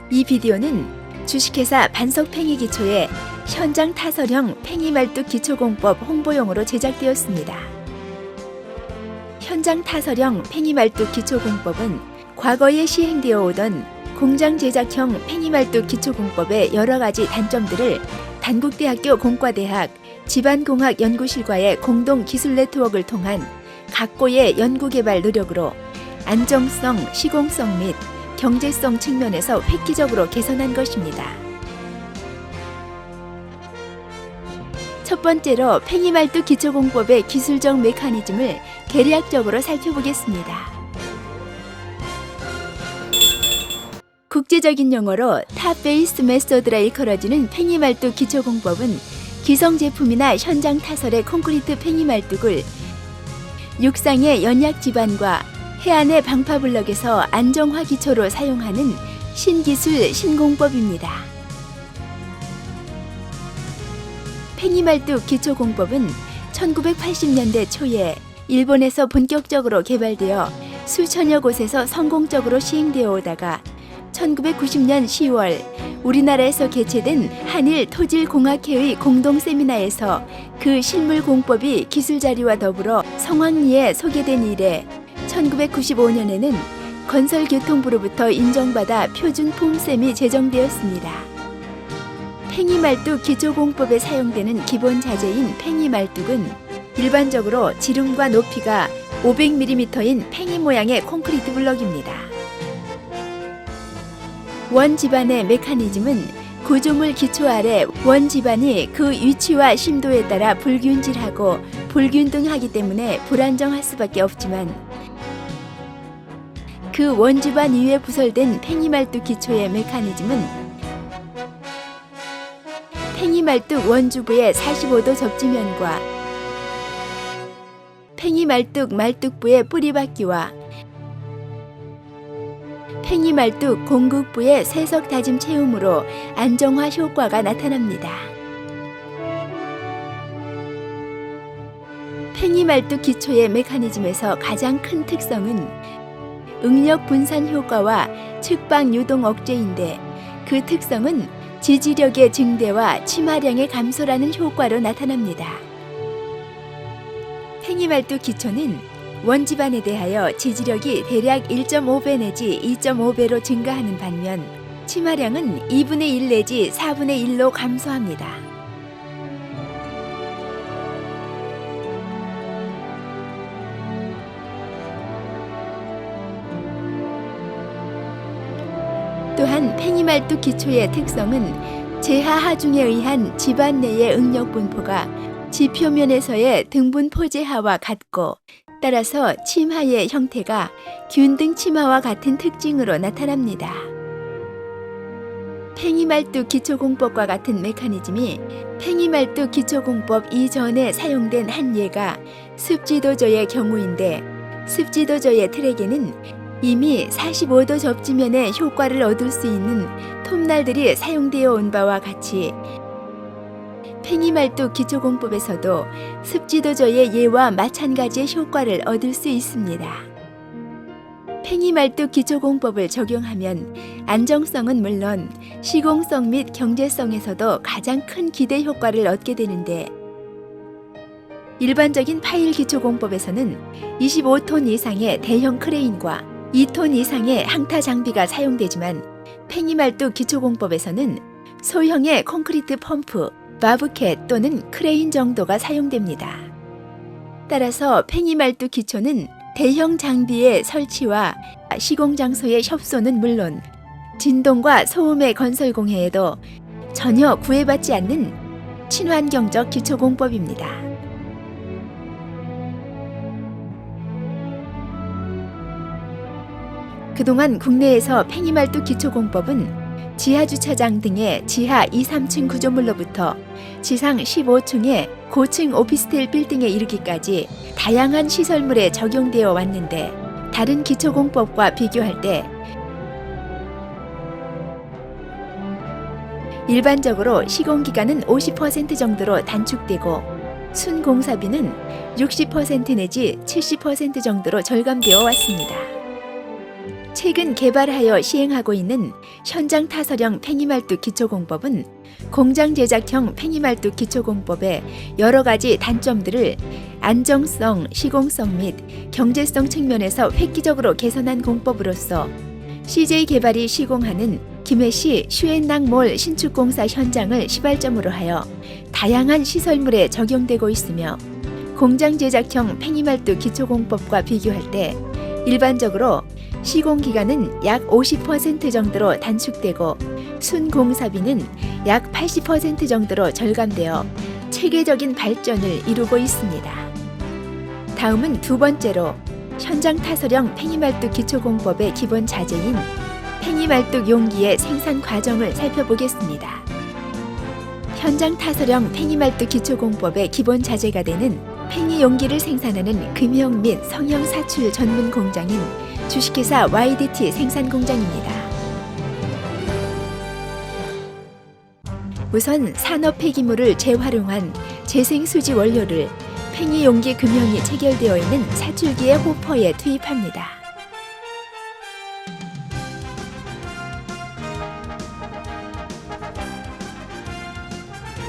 이 비디오는 주식회사 반석팽이기초의 현장 타설형 팽이말뚝 기초공법 홍보용으로 제작되었습니다. 현장 타설형 팽이말뚝 기초공법은 과거에 시행되어 오던 공장 제작형 팽이말뚝 기초공법의 여러 가지 단점들을 단국대학교 공과대학 집안공학연구실과의 공동 기술 네트워크를 통한 각고의 연구개발 노력으로 안정성, 시공성 및 경제성 측면에서 획기적으로 개선한 것입니다. 첫 번째로 팽이말뚝 기초공법의 기술적 메커니즘을 계략적으로 살펴보겠습니다. 국제적인 용어로 탑-베이스 메소드라 일컬어지는 팽이말뚝 기초공법은 기성 제품이나 현장 타설의 콘크리트 팽이말뚝을 육상의 연약 지반과 해안의 방파블럭에서 안정화 기초로 사용하는 신기술 신공법입니다. 팽이말뚝 기초공법은 1980년대 초에 일본에서 본격적으로 개발되어 수천여 곳에서 성공적으로 시행되어 오다가 1990년 10월 우리나라에서 개최된 한일토질공학회의 공동 세미나에서 그 실물 공법이 기술 자료와 더불어 성황리에 소개된 이래 1995년에는 건설교통부로부터 인정받아 표준 폼셈이 제정되었습니다. 팽이말뚝 기초공법에 사용되는 기본 자재인 팽이말뚝은 일반적으로 지름과 높이가 500mm인 팽이 모양의 콘크리트 블럭입니다. 원 지반의 메커니즘은 구조물 기초 아래 원 지반이 그 위치와 심도에 따라 불균질하고 불균등하기 때문에 불안정할 수밖에 없지만 그 원 지반 위에 부설된 팽이말뚝 기초의 메커니즘은 팽이말뚝 원주부의 45도 접지면과 팽이말뚝 말뚝부의 뿌리박기와 팽이말뚝 공극부의 세석 다짐 채움으로 안정화 효과가 나타납니다. 팽이말뚝 기초의 메커니즘에서 가장 큰 특성은 응력 분산 효과와 측방 유동 억제인데 그 특성은 지지력의 증대와 침하량의 감소라는 효과로 나타납니다. 팽이말뚝 기초는 원지반에 대하여 지지력이 대략 1.5배 내지 2.5배로 증가하는 반면 침하량은 2분의 1 내지 4분의 1로 감소합니다. 또한 팽이말뚝 기초의 특성은 제하하중에 의한 지반 내의 응력 분포가 지표면에서의 등분 포제하와 같고 따라서 침하의 형태가 균등 침하와 같은 특징으로 나타납니다. 팽이말뚝 기초공법과 같은 메커니즘이 팽이말뚝 기초공법 이전에 사용된 한 예가 습지도저의 경우인데 습지도저의 트랙에는 이미 45도 접지면의 효과를 얻을 수 있는 톱날들이 사용되어 온 바와 같이 팽이말뚝 기초공법에서도 습지도저의 예와 마찬가지의 효과를 얻을 수 있습니다. 팽이말뚝 기초공법을 적용하면 안정성은 물론 시공성 및 경제성에서도 가장 큰 기대 효과를 얻게 되는데 일반적인 파일 기초공법에서는 25톤 이상의 대형 크레인과 2톤 이상의 항타 장비가 사용되지만 팽이말뚝 기초공법에서는 소형의 콘크리트 펌프, 바브캣 또는 크레인 정도가 사용됩니다. 따라서 팽이말뚝 기초는 대형 장비의 설치와 시공 장소의 협소는 물론 진동과 소음의 건설 공해에도 전혀 구애받지 않는 친환경적 기초공법입니다. 그동안 국내에서 팽이말뚝 기초공법은 지하주차장 등의 지하 2, 3층 구조물로부터 지상 15층의 고층 오피스텔 빌딩에 이르기까지 다양한 시설물에 적용되어 왔는데 다른 기초공법과 비교할 때 일반적으로 시공기간은 50% 정도로 단축되고 순공사비는 60% 내지 70% 정도로 절감되어 왔습니다. 최근 개발하여 시행하고 있는 현장 타설형 팽이말뚝 기초공법은 공장 제작형 팽이말뚝 기초공법의 여러 가지 단점들을 안정성, 시공성 및 경제성 측면에서 획기적으로 개선한 공법으로서 CJ 개발이 시공하는 김해시 슈엔낭몰 신축공사 현장을 시발점으로 하여 다양한 시설물에 적용되고 있으며 공장 제작형 팽이말뚝 기초공법과 비교할 때 일반적으로 시공기간은 약 50% 정도로 단축되고 순공사비는 약 80% 정도로 절감되어 체계적인 발전을 이루고 있습니다. 다음은 두 번째로 현장 타설형 팽이말뚝 기초공법의 기본 자재인 팽이말뚝 용기의 생산 과정을 살펴보겠습니다. 현장 타설형 팽이말뚝 기초공법의 기본 자재가 되는 팽이 용기를 생산하는 금형 및 성형 사출 전문 공장인 주식회사 YDT 생산 공장입니다. 우선 산업 폐기물을 재활용한 재생수지 원료를 팽이 용기 금형이 체결되어 있는 사출기의 호퍼에 투입합니다.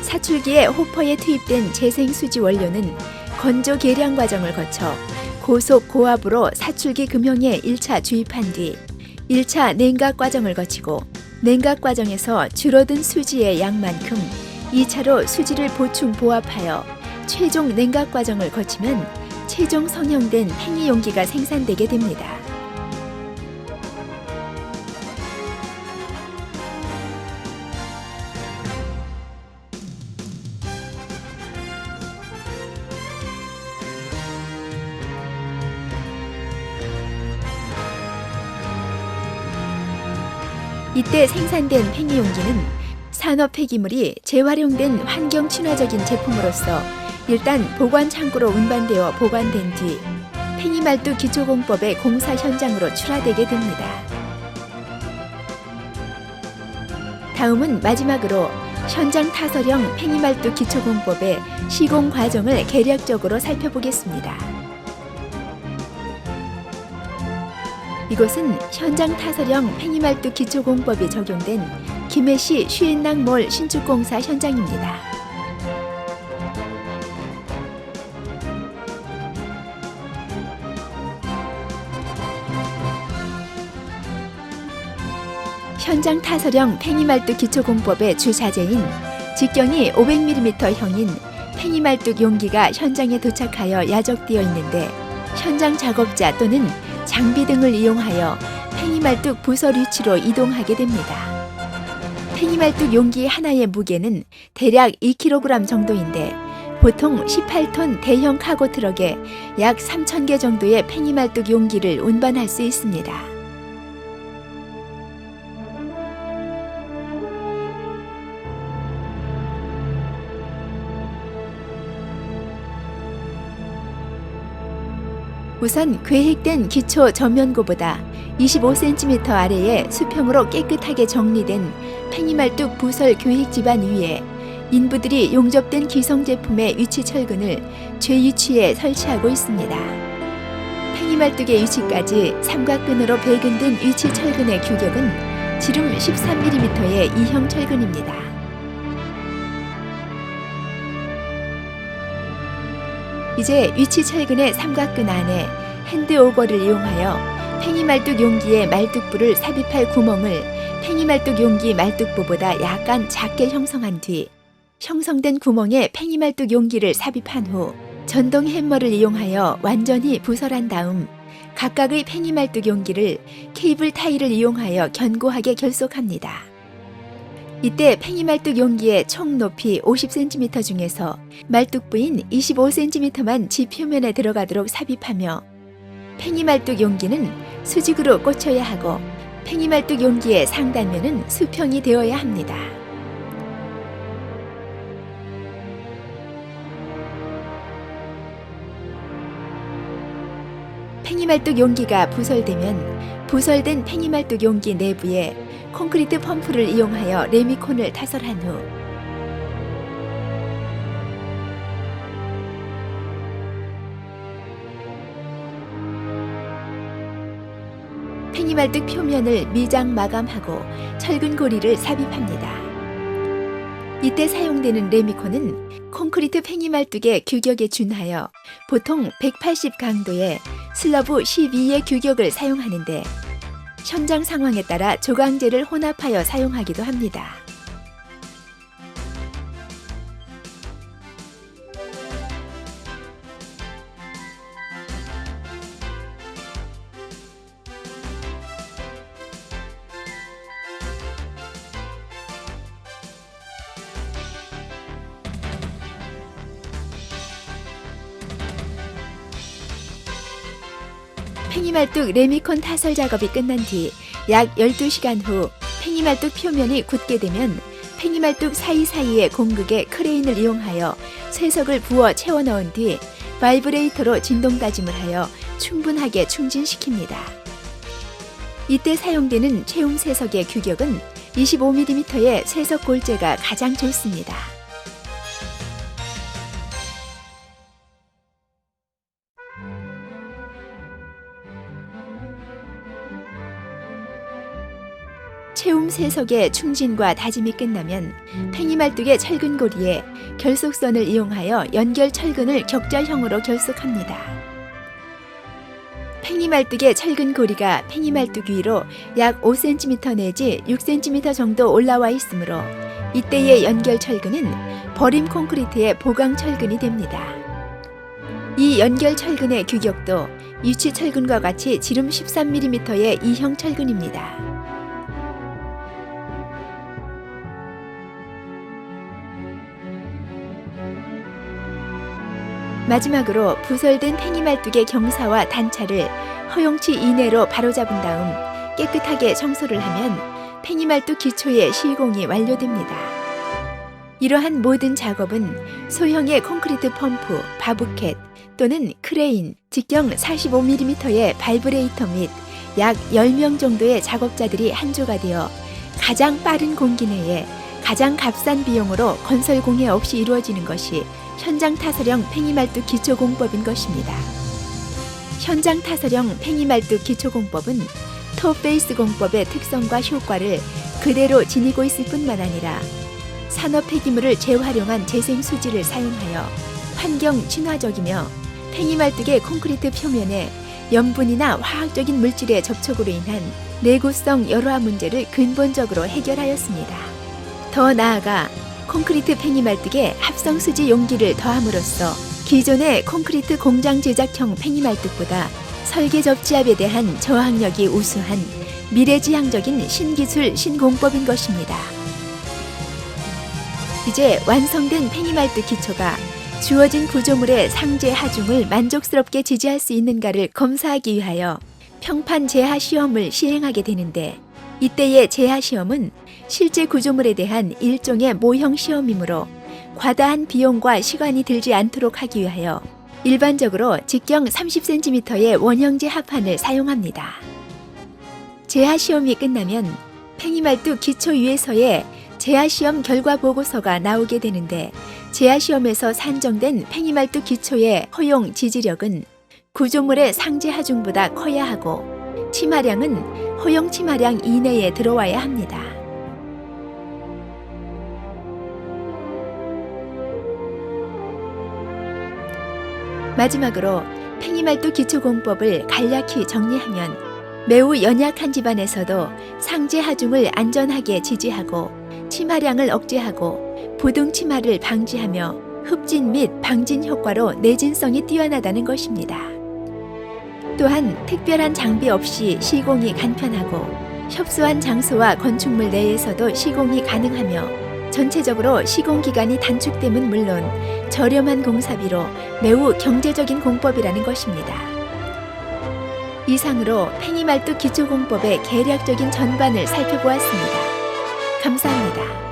사출기의 호퍼에 투입된 재생수지 원료는 건조 계량 과정을 거쳐 고속 고압으로 사출기 금형에 1차 주입한 뒤 1차 냉각 과정을 거치고 냉각 과정에서 줄어든 수지의 양만큼 2차로 수지를 보충 보압하여 최종 냉각 과정을 거치면 최종 성형된 팽이 용기가 생산되게 됩니다. 이때 생산된 팽이 용기는 산업 폐기물이 재활용된 환경 친화적인 제품으로서 일단 보관 창고로 운반되어 보관된 뒤 팽이말뚝 기초공법의 공사 현장으로 출하되게 됩니다. 다음은 마지막으로 현장 타설형 팽이말뚝 기초공법의 시공 과정을 개략적으로 살펴보겠습니다. 이곳은 현장 타설형 팽이말뚝 기초공법이 적용된 김해시 슈엔낭몰 신축공사 현장입니다. 현장 타설형 팽이말뚝 기초공법의 주자재인 직경이 500mm형인 팽이말뚝 용기가 현장에 도착하여 야적되어 있는데 현장 작업자 또는 장비 등을 이용하여 팽이말뚝 부설 위치로 이동하게 됩니다. 팽이말뚝 용기 하나의 무게는 대략 2kg 정도인데 보통 18톤 대형 카고 트럭에 약 3,000개 정도의 팽이말뚝 용기를 운반할 수 있습니다. 우선 계획된 기초 전면고보다 25cm 아래에 수평으로 깨끗하게 정리된 팽이말뚝 부설 계획 지반 위에 인부들이 용접된 기성 제품의 위치 철근을 죄위치에 설치하고 있습니다. 팽이말뚝의 위치까지 삼각근으로 배근된 위치 철근의 규격은 지름 13mm의 2형 철근입니다. 이제 위치 철근의 삼각근 안에 핸드오거를 이용하여 팽이말뚝 용기의 말뚝부를 삽입할 구멍을 팽이말뚝 용기 말뚝부보다 약간 작게 형성한 뒤 형성된 구멍에 팽이말뚝 용기를 삽입한 후 전동 해머를 이용하여 완전히 부설한 다음 각각의 팽이말뚝 용기를 케이블 타일을 이용하여 견고하게 결속합니다. 이때 팽이말뚝 용기의 총 높이 50cm 중에서 말뚝부인 25cm만 지표면에 들어가도록 삽입하며 팽이말뚝 용기는 수직으로 꽂혀야 하고 팽이말뚝 용기의 상단면은 수평이 되어야 합니다. 팽이말뚝 용기가 부설되면 부설된 팽이말뚝 용기 내부에 콘크리트 펌프를 이용하여 레미콘을 타설한 후 팽이말뚝 표면을 미장 마감하고 철근 고리를 삽입합니다. 이때 사용되는 레미콘은 콘크리트 팽이말뚝의 규격에 준하여 보통 180 강도의 슬러브 12의 규격을 사용하는데 현장 상황에 따라 조강제를 혼합하여 사용하기도 합니다. 팽이말뚝 레미콘 타설 작업이 끝난 뒤 약 12시간 후 팽이말뚝 표면이 굳게 되면 팽이말뚝 사이사이의 공극에 크레인을 이용하여 쇠석을 부어 채워 넣은 뒤 바이브레이터로 진동 다짐을 하여 충분하게 충진시킵니다. 이때 사용되는 채움 쇠석의 규격은 25mm의 쇠석 골재가 가장 좋습니다. 채움 쇠석의 충진과 다짐이 끝나면 팽이말뚝의 철근고리에 결속선을 이용하여 연결 철근을 격자형으로 결속합니다. 팽이말뚝의 철근고리가 팽이말뚝 위로 약 5cm 내지 6cm 정도 올라와 있으므로 이때의 연결 철근은 버림 콘크리트의 보강 철근이 됩니다. 이 연결 철근의 규격도 유치 철근과 같이 지름 13mm의 2형 철근입니다. 마지막으로 부설된 팽이말뚝의 경사와 단차를 허용치 이내로 바로잡은 다음 깨끗하게 청소를 하면 팽이말뚝 기초의 시공이 완료됩니다. 이러한 모든 작업은 소형의 콘크리트 펌프, 바부캣 또는 크레인, 직경 45mm의 바이브레이터 및 약 10명 정도의 작업자들이 한조가 되어 가장 빠른 공기 내에 가장 값싼 비용으로 건설 공해 없이 이루어지는 것이 현장 타설형 팽이말뚝 기초공법인 것입니다. 현장 타설형 팽이말뚝 기초공법은 토페이스 공법의 특성과 효과를 그대로 지니고 있을 뿐만 아니라 산업 폐기물을 재활용한 재생수지를 사용하여 환경 친화적이며 팽이말뚝의 콘크리트 표면에 염분이나 화학적인 물질의 접촉으로 인한 내구성 열화 문제를 근본적으로 해결하였습니다. 더 나아가 콘크리트 팽이말뚝에 합성수지 용기를 더함으로써 기존의 콘크리트 공장 제작형 팽이말뚝보다 설계 접지압에 대한 저항력이 우수한 미래지향적인 신기술 신공법인 것입니다. 이제 완성된 팽이말뚝 기초가 주어진 구조물의 상제 하중을 만족스럽게 지지할 수 있는가를 검사하기 위하여 평판 제하 시험을 시행하게 되는데, 이때의 제하 시험은 실제 구조물에 대한 일종의 모형 시험이므로 과다한 비용과 시간이 들지 않도록 하기 위하여 일반적으로 직경 30cm의 원형제 합판을 사용합니다. 제하 시험이 끝나면 팽이말뚝 기초 위에서의 제하 시험 결과 보고서가 나오게 되는데, 제하 시험에서 산정된 팽이말뚝 기초의 허용 지지력은 구조물의 상제 하중보다 커야 하고 치마량은 허용 치마량 이내에 들어와야 합니다. 마지막으로 팽이말뚝 기초공법을 간략히 정리하면 매우 연약한 집안에서도 상제 하중을 안전하게 지지하고 치마량을 억제하고 부등 치마를 방지하며 흡진 및 방진 효과로 내진성이 뛰어나다는 것입니다. 또한 특별한 장비 없이 시공이 간편하고 협소한 장소와 건축물 내에서도 시공이 가능하며 전체적으로 시공기간이 단축됨은 물론 저렴한 공사비로 매우 경제적인 공법이라는 것입니다. 이상으로 팽이말뚝 기초공법의 계략적인 전반을 살펴보았습니다. 감사합니다.